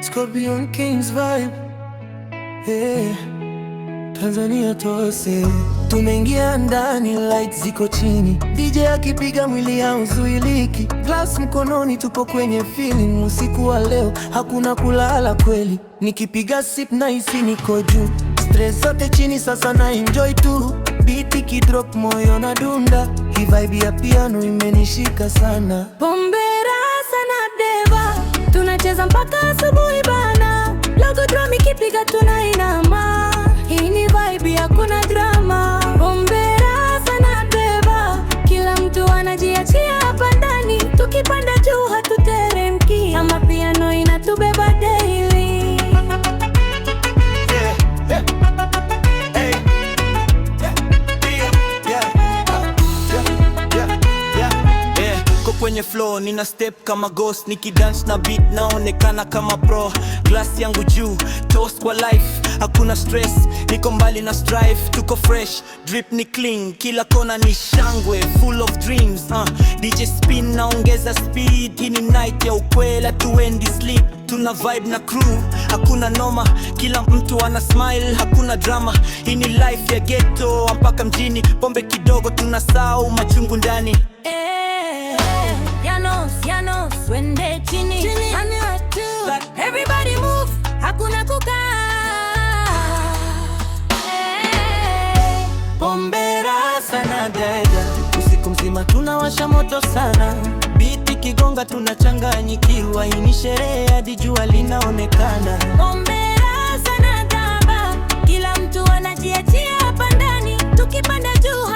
Scorpion Kings vibe. Hey, Tanzania tose. Tumeingia ndani, lights ziko chini, DJ akipiga mwili hauzuiliki, glass mkononi, tupo kwenye feeling. Usiku wa leo hakuna kulala kweli, nikipiga sip na hisi niko juu, stress zote chini, sasa na enjoy tu. Beat ikidrop moyo na dunda, hii vibe ya piano imenishika sana. Pombe rasa na deva, tunacheza mpaka asubuhi bana. Logo drum ikipiga tunainama, hii ni vibe ya kuna drama. Pombe rasa na deva, kila mtu anajiachia hapa ndani, tukipanda juu hatuteremki, ama piano inatubeba daily. Kwenye flow nina step kama ghost, nikidance na beat naonekana kama pro. Glass yangu juu, toast kwa life, hakuna stress, niko mbali na strife. Tuko fresh, drip ni clean, kila kona ni shangwe, full of dreams. DJ spin naongeza speed, hii ni night ya ukwela, tuendi sleep. Tuna vibe na crew, hakuna noma, kila mtu ana smile, hakuna drama. Hii ni life ya ghetto mpaka mjini, pombe kidogo tunasahau machungu ndani. Yanos, wende chini, everybody move, hakuna kukaa. Pombe rasa na dada, usiku mzima tunawasha moto sana, beat ikigonga tunachanganyikiwa, hii ni sherehe hadi jua linaonekana. Pombe rasa na daba, kila mtu anajiachia hapa ndani, tukipanda juu